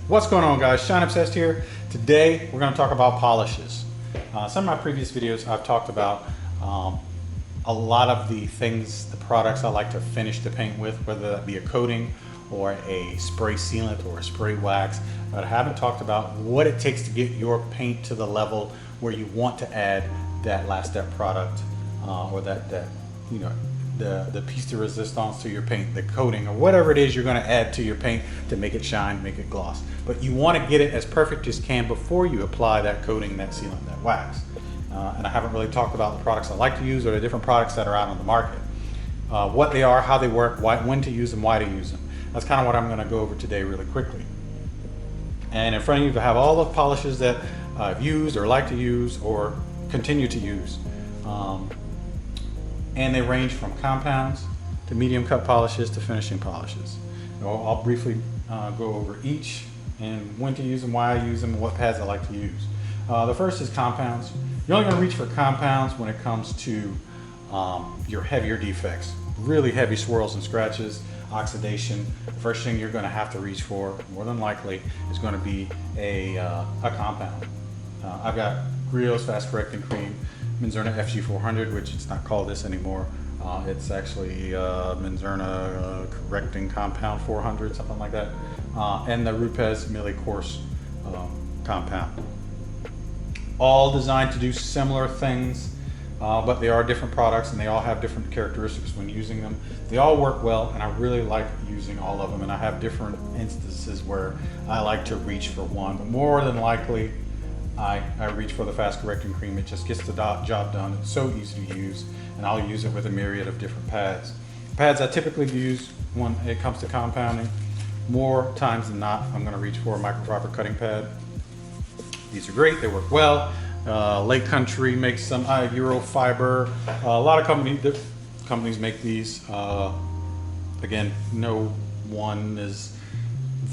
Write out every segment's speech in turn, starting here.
What's going on, guys? Shine Obsessed here. Today we're going to talk about polishes. Some of my previous videos I've talked about a lot of the things, the products I like to finish the paint with, whether that be a coating or a spray sealant or a spray wax, but I haven't talked about what it takes to get your paint to the level where you want to add that last step product or that you know, the piece de resistance to your paint, the coating, or whatever it is you're going to add to your paint to make it shine, make it gloss. But you want to get it as perfect as you can before you apply that coating, that sealant, that wax. And I haven't really talked about the products I like to use or the different products that are out on the market. What they are, how they work, when to use them, why to use them. That's kind of what I'm going to go over today really quickly. And in front of you, I have all the polishes that I've used or like to use or continue to use. And they range from compounds to medium cut polishes to finishing polishes. I'll briefly go over each and when to use them, why I use them, and what pads I like to use. The first is compounds. You're only going to reach for compounds when it comes to your heavier defects. Really heavy swirls and scratches, oxidation. The first thing you're going to have to reach for, more than likely, is going to be a compound. I've got Griots Fast Correcting Cream, Menzerna FG400, which it's not called this anymore. It's actually Menzerna Correcting Compound 400, something like that. And the Rupes Milli Course compound. All designed to do similar things, but they are different products and they all have different characteristics when using them. They all work well, and I really like using all of them, and I have different instances where I like to reach for one, but more than likely I reach for the Fast Correcting Cream. It just gets the job done. It's so easy to use, and I'll use it with a myriad of different pads. Pads I typically use when it comes to compounding, more times than not, I'm going to reach for a microfiber cutting pad. These are great. They work well. Lake Country makes some Eurofiber. A lot of companies make these. Again, no one is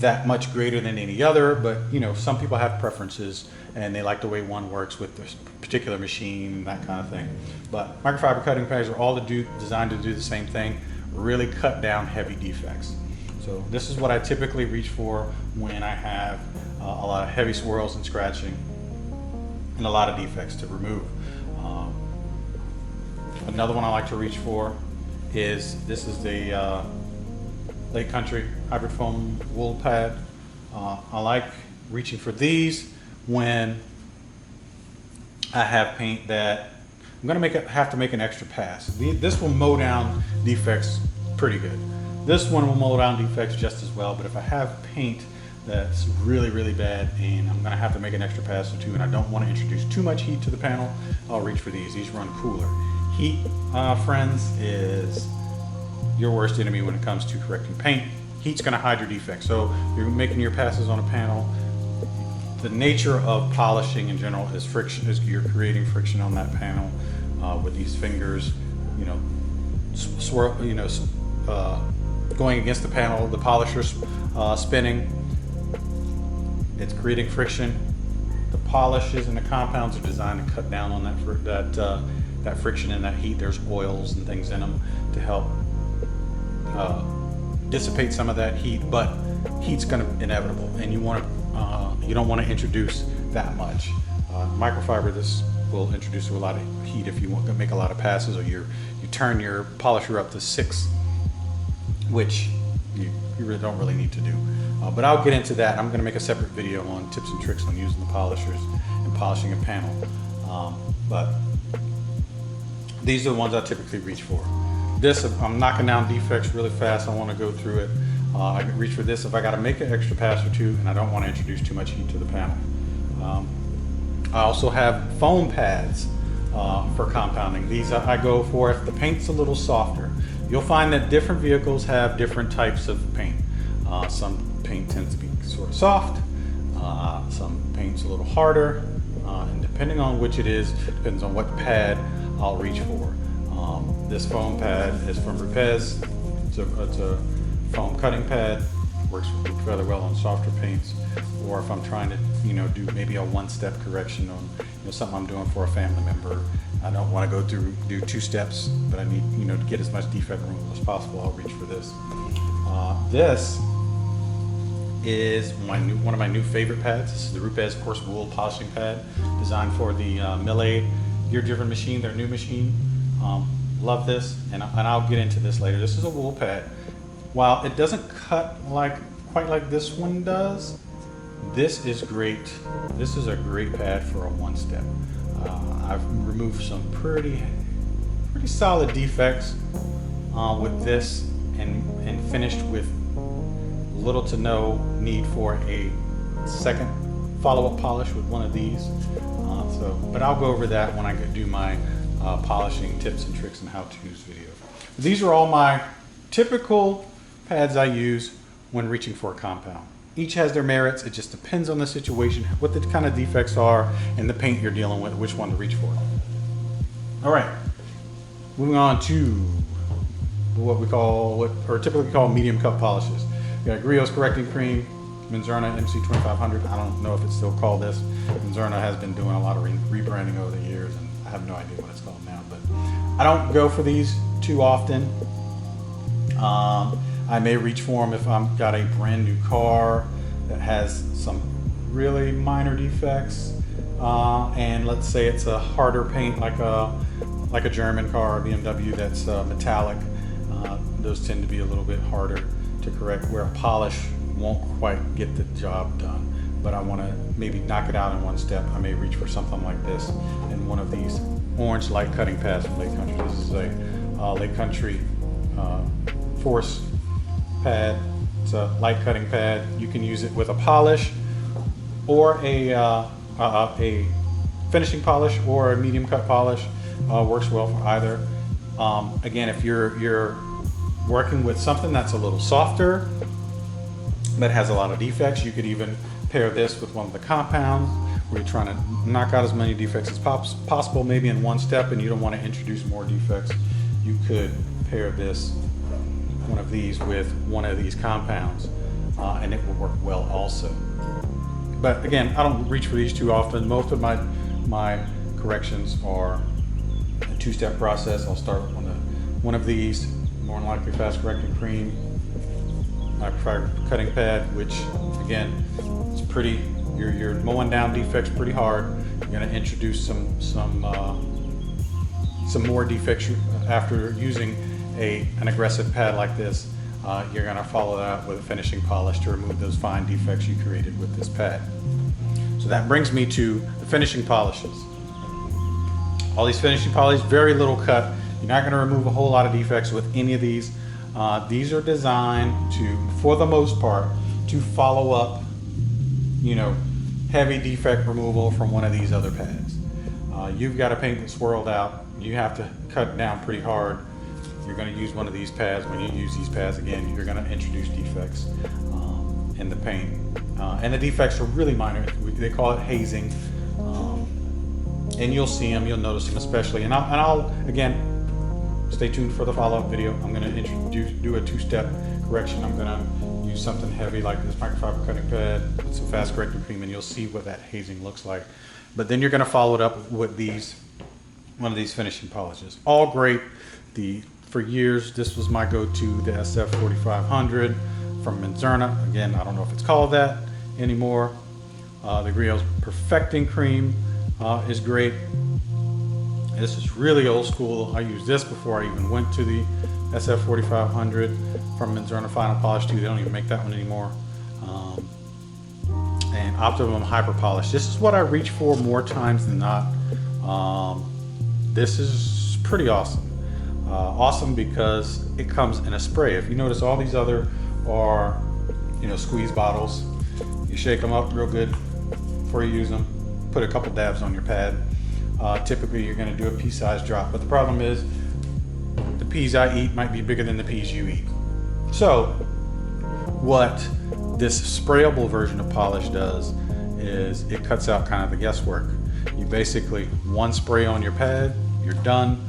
that much greater than any other, but you know, some people have preferences and they like the way one works with this particular machine, that kind of thing. But microfiber cutting pads are all designed to do the same thing, really cut down heavy defects. So this is what I typically reach for when I have a lot of heavy swirls and scratching and a lot of defects to remove. Another one I like to reach for is, this is the Lake Country Hybrid Foam Wool Pad. I like reaching for these when I have paint that I'm going to have to make an extra pass. This will mow down defects pretty good. This one will mow down defects just as well, but if I have paint that's really bad and I'm going to have to make an extra pass or two and I don't want to introduce too much heat to the panel, I'll reach for these. These run cooler. Heat, friends, is your worst enemy when it comes to correcting paint. Heat's going to hide your defects. So you're making your passes on a panel. The nature of polishing in general is friction. You're creating friction on that panel with these fingers, you know, swirl, you know, going against the panel. The polisher's spinning. It's creating friction. The polishes and the compounds are designed to cut down on that friction and that heat. There's oils and things in them to help dissipate some of that heat, but heat's going to be inevitable, and you don't want to introduce that much. Microfiber, this will introduce a lot of heat if you want to make a lot of passes, or you turn your polisher up to 6, which you don't really need to do. But I'll get into that. I'm going to make a separate video on tips and tricks on using the polishers and polishing a panel. But these are the ones I typically reach for. This, if I'm knocking down defects really fast, I want to go through it. I can reach for this if I got to make an extra pass or two and I don't want to introduce too much heat to the panel. I also have foam pads for compounding. These I go for if the paint's a little softer. You'll find that different vehicles have different types of paint. Some paint tends to be sort of soft, some paint's a little harder, and depending on which it is, depends on what pad I'll reach for. This foam pad is from Rupes. It's a foam cutting pad. Works rather well on softer paints, or if I'm trying to, you know, do maybe a one-step correction on, you know, something I'm doing for a family member. I don't want to do 2 steps, but I need, you know, to get as much defect removal as possible. I'll reach for this. This is one of my new favorite pads. This is the Rupes Coarse Wool Polishing Pad, designed for the Millet gear-driven machine, their new machine. Love this, and I'll get into this later. This is a wool pad. While it doesn't cut quite like this one does, this is great. This is a great pad for a one-step. I've removed some pretty solid defects with this, and finished with little to no need for a second follow-up polish with one of these. But I'll go over that when I do my polishing tips and tricks and how-tos video. These are all my typical pads I use when reaching for a compound. Each has their merits. It just depends on the situation, what the kind of defects are, and the paint you're dealing with, which one to reach for. All right, moving on to what we typically call medium cut polishes. We got Griots Cprrecting Cream, Menzerna MC2500. I don't know if it's still called this. Menzerna has been doing a lot of rebranding over the years, and I have no idea what it's called now, but I don't go for these too often. I may reach for them if I've got a brand new car that has some really minor defects, and let's say it's a harder paint like a German car or BMW that's metallic. Those tend to be a little bit harder to correct, where a polish won't quite get the job done. But I want to maybe knock it out in one step. I may reach for something like this in one of these orange light cutting pads from Lake Country. This is a Lake Country Force pad. It's a light cutting pad. You can use it with a polish or a finishing polish or a medium cut polish. Works well for either. Again, if you're working with something that's a little softer, that has a lot of defects, you could even pair this with one of the compounds where you're trying to knock out as many defects as possible, maybe in one step, and you don't want to introduce more defects. You could pair one of these with one of these compounds, and it will work well also. But again, I don't reach for these too often. Most of my corrections are a two-step process. I'll start with one of these, more than likely fast correcting cream, my preferred cutting pad, which again, it's pretty. You're mowing down defects pretty hard. You're going to introduce some more defects after using an aggressive pad like this. You're going to follow that with a finishing polish to remove those fine defects you created with this pad. So that brings me to the finishing polishes. All these finishing polishes, very little cut. You're not going to remove a whole lot of defects with any of these. These are designed to, for the most part, to follow up, heavy defect removal from one of these other pads. You've got a paint that's swirled out. You have to cut it down pretty hard. You're going to use one of these pads. When you use these pads again, you're going to introduce defects in the paint. And the defects are really minor. They call it hazing. And you'll see them, you'll notice them especially. And I'll again, stay tuned for the follow-up video. I'm going to do a two-step correction. I'm going to use something heavy like this microfiber cutting pad with some fast correcting cream, and you'll see what that hazing looks like. But then you're going to follow it up with one of these finishing polishes. All great. For years, this was my go-to, the SF4500 from Menzerna. Again, I don't know if it's called that anymore. The Griots Cprrecting Cream is great. This is really old school. I used this before I even went to the SF4500 from Menzerna Final Polish 2. They don't even make that one anymore. And Optimum Hyper Polish. This is what I reach for more times than not. This is pretty awesome. Awesome because it comes in a spray. If you notice, all these other are, squeeze bottles. You shake them up real good before you use them. Put a couple dabs on your pad. Typically, you're going to do a pea-sized drop, but the problem is the peas I eat might be bigger than the peas you eat. So, what this sprayable version of polish does is it cuts out kind of the guesswork. You basically one spray on your pad, you're done.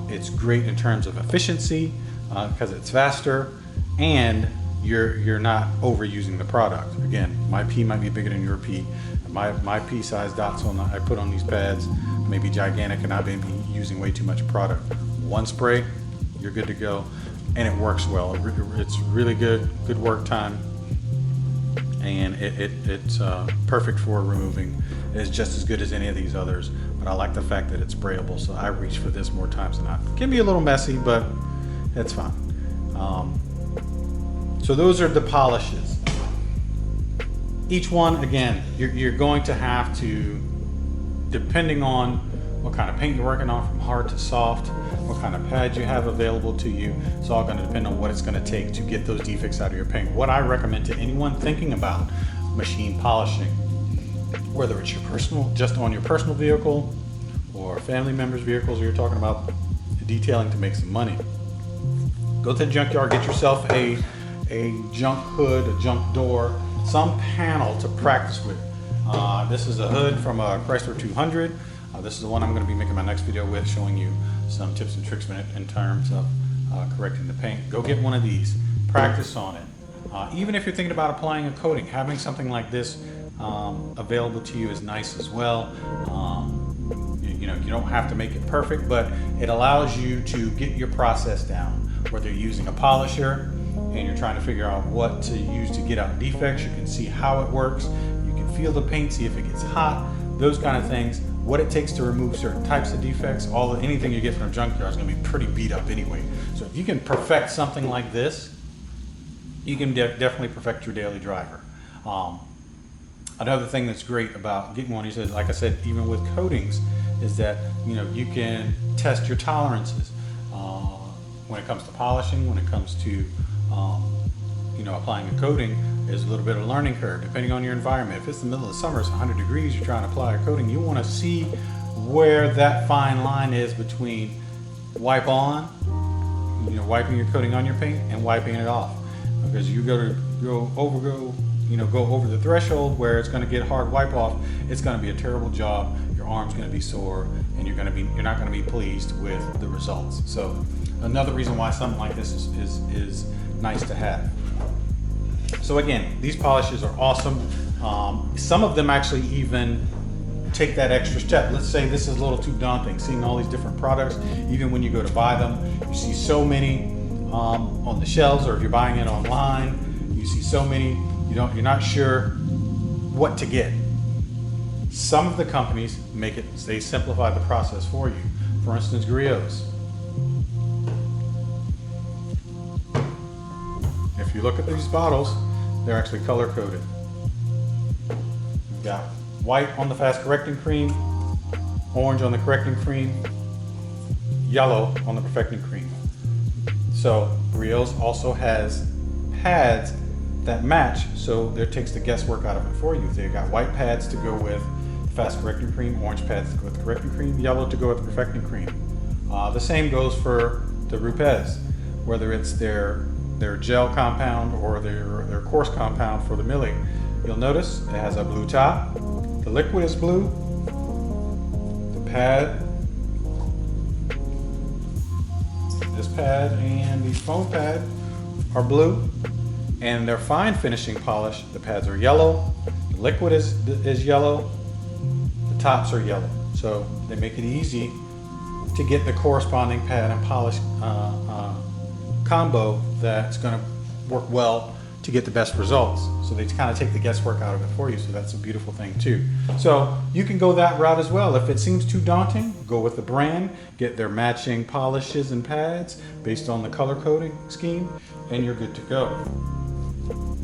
It's great in terms of efficiency because it's faster, and you're not overusing the product. Again, my pea might be bigger than your pea. My pea-sized dots I put on these pads may be gigantic, and I've been using way too much product. One spray, you're good to go, and it works well. It's really good work time. and it's perfect for removing. It's just as good as any of these others, but I like the fact that it's sprayable, so I reach for this more times than not. It can be a little messy, but it's fine. So those are the polishes. Each one, again, you're going to have to, depending on what kind of paint you're working on, from hard to soft, what kind of pad you have available to you, it's all going to depend on what it's going to take to get those defects out of your paint. What I recommend to anyone thinking about machine polishing, whether it's your personal, just on your personal vehicle or family members' vehicles, or you're talking about detailing to make some money, go to the junkyard, get yourself a junk hood, a junk door, some panel to practice with. This is a hood from a Chrysler 200. This is the one I'm going to be making my next video with, showing you some tips and tricks in terms of correcting the paint. Go get one of these, practice on it. Even if you're thinking about applying a coating, having something like this available to you is nice as well. You know, you don't have to make it perfect, but it allows you to get your process down. Whether you're using a polisher and you're trying to figure out what to use to get out defects, you can see how it works. You can feel the paint, see if it gets hot, those kind of things. What it takes to remove certain types of defects, anything you get from a junkyard is going to be pretty beat up anyway. So if you can perfect something like this, you can definitely perfect your daily driver. Another thing that's great about getting one, like I said, even with coatings, is that you can test your tolerances when it comes to polishing, when it comes to applying a coating. There's a little bit of a learning curve depending on your environment. If it's the middle of summer, it's 100 degrees, you're trying to apply a coating, you want to see where that fine line is between wipe on, wiping your coating on your paint, and wiping it off. Because you go over the threshold where it's going to get hard wipe off, it's going to be a terrible job. Your arm's going to be sore, and you're not going to be pleased with the results. So another reason why something like this is nice to have. So again, these polishes are awesome. Some of them actually even take that extra step. Let's say this is a little too daunting, seeing all these different products. Even when you go to buy them, you see so many on the shelves, or if you're buying it online, you see so many, you're not sure what to get. Some of the companies they simplify the process for you. For instance, Griots. If you look at these bottles, they're actually color coded. You've got white on the fast correcting cream, orange on the correcting cream, yellow on the perfecting cream. So Griots also has pads that match, so it takes the guesswork out of it for you. They've got white pads to go with the fast correcting cream, orange pads to go with the correcting cream, yellow to go with the perfecting cream. The same goes for the Rupes, whether it's their gel compound or their coarse compound for the milling. You'll notice it has a blue top, the liquid is blue, the pad, this pad and the foam pad are blue, and their fine finishing polish, the pads are yellow, the liquid is yellow, the tops are yellow. So they make it easy to get the corresponding pad and polish combo that's going to work well to get the best results. So they kind of take the guesswork out of it for you, so that's a beautiful thing too. So you can go that route as well. If it seems too daunting, go with the brand, get their matching polishes and pads based on the color coding scheme, and you're good to go.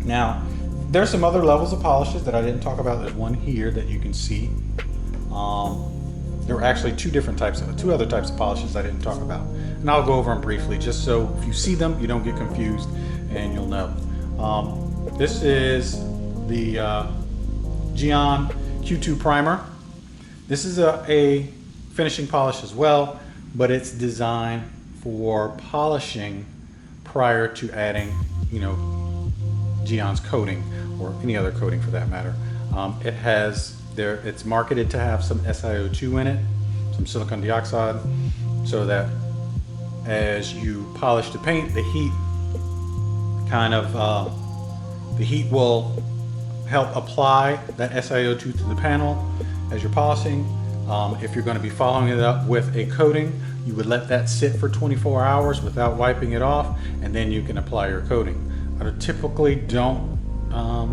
Now, there's some other levels of polishes that I didn't talk about. There's one here that you can see. There were actually two other types of polishes I didn't talk about. And I'll go over them briefly, just so if you see them, you don't get confused and you'll know. This is the Goin Q2 primer. This is a finishing polish as well, but it's designed for polishing prior to adding, Goin's coating, or any other coating for that matter. It's marketed to have some SiO2 in it, some silicon dioxide, so that as you polish the paint, the heat will help apply that SiO2 to the panel as you're polishing. If you're going to be following it up with a coating, you would let that sit for 24 hours without wiping it off, and then you can apply your coating. I typically don't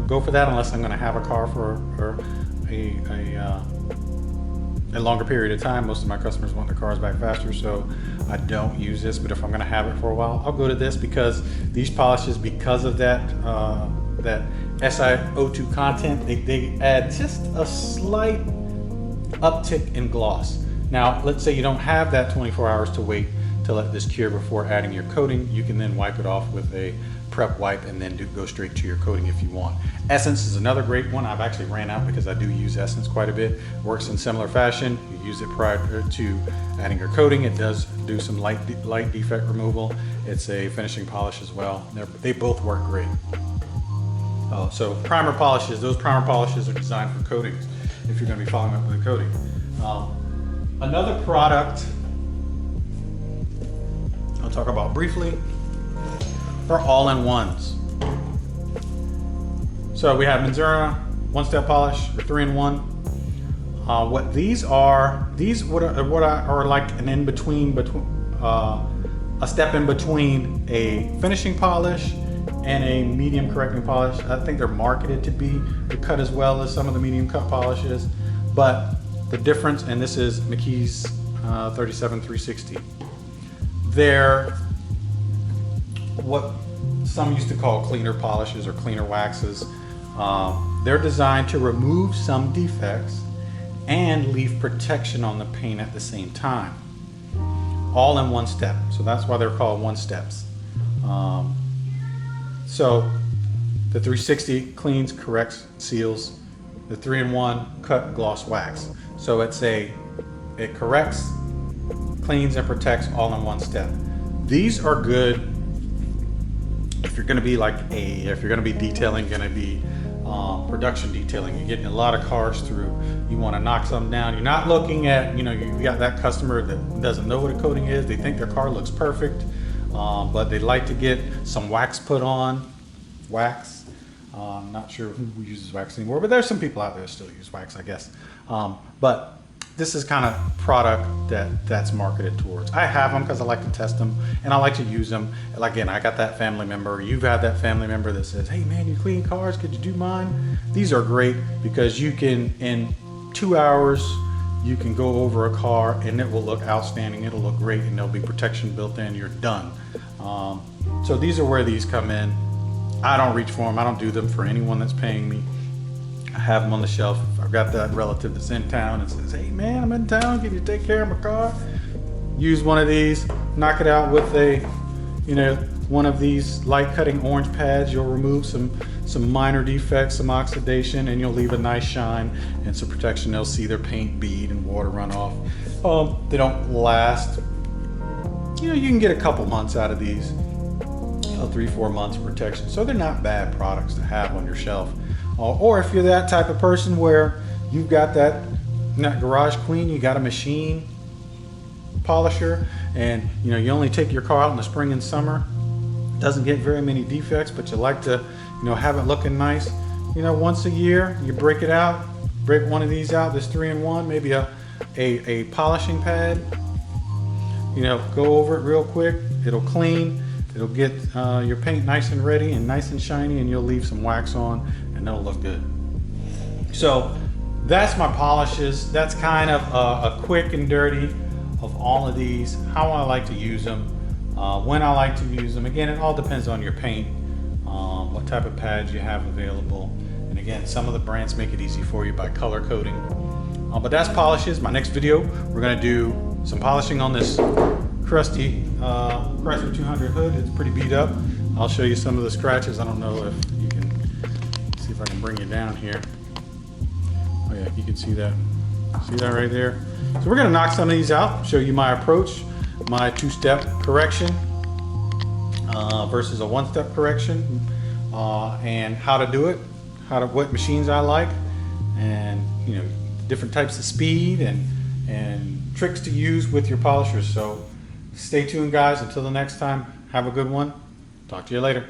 go for that unless I'm going to have a car for a longer period of time. Most of my customers want their cars back faster, so I don't use this. But if I'm going to have it for a while, I'll go to this, because these polishes, because of that that SiO2 content, they add just a slight uptick in gloss. Now, let's say you don't have that 24 hours to wait to let this cure before adding your coating. You can then wipe it off with a prep wipe and then go straight to your coating if you want. Essence is another great one. I've actually ran out because I do use Essence quite a bit. Works in similar fashion. You use it prior to adding your coating. It does do some light defect removal. It's a finishing polish as well. They both work great. So primer polishes, those primer polishes are designed for coatings if you're going to be following up with a coating. Another product I'll talk about briefly are all-in-ones. So we have Menzerna one-step polish, or 3-in-1. What these are like an in-between, a step in between a finishing polish and a medium correcting polish. I think they're marketed to be the cut as well as some of the medium cut polishes, but the difference, and this is McKee's 37360. They're what some used to call cleaner polishes or cleaner waxes. They're designed to remove some defects and leave protection on the paint at the same time, all in one step. So that's why they're called one steps. So the 360 cleans, corrects, seals. The 3-in-1 cut, gloss, wax. So it corrects, cleans, and protects all in one step. These are good if you're going to be if you're going to be detailing, going to be production detailing. You're getting a lot of cars through. You want to knock something down. You're not looking at, you got that customer that doesn't know what a coating is. They think their car looks perfect, but they like to get some wax put on. Wax. I'm not sure who uses wax anymore, but there's some people out there that still use wax, I guess. But this is kind of product that's marketed towards. I have them because I like to test them and I like to use them. Again, I got that family member. You've had that family member that says, "Hey man, you clean cars, could you do mine?" These are great because you can, in 2 hours, you can go over a car and it will look outstanding. It'll look great and there'll be protection built in. You're done. So these are where these come in. I don't reach for them. I don't do them for anyone that's paying me. I have them on the shelf. If I've got that relative that's in town and says, "Hey man, I'm in town, can you take care of my car?" Use one of these, knock it out with one of these light cutting orange pads. You'll remove some minor defects, some oxidation, and you'll leave a nice shine and some protection. They'll see their paint bead and water run off. They don't last. You can get a couple months out of these. 3-4 months of protection. So they're not bad products to have on your shelf. Or if you're that type of person where you've got that garage queen, you got a machine polisher, and you only take your car out in the spring and summer, doesn't get very many defects, but you like to have it looking nice. Once a year you break it out, break one of these out, this 3-in-1, maybe a polishing pad, go over it real quick. It'll clean. It'll get your paint nice and ready and nice and shiny, and you'll leave some wax on and it'll look good. So that's my polishes. That's kind of a quick and dirty of all of these, how I like to use them, when I like to use them. Again, it all depends on your paint, what type of pads you have available. And again, some of the brands make it easy for you by color coding. But that's polishes. My next video, we're gonna do some polishing on this crusty Chrysler 200 hood. It's pretty beat up. I'll show you some of the scratches. I don't know if you can see if I can bring you down here. Oh yeah, you can see that. See that right there? So we're gonna knock some of these out, show you my approach, my 2-step correction versus a 1-step correction, and how to do it, what machines I like, and different types of speed and tricks to use with your polishers. So stay tuned, guys. Until the next time, have a good one. Talk to you later.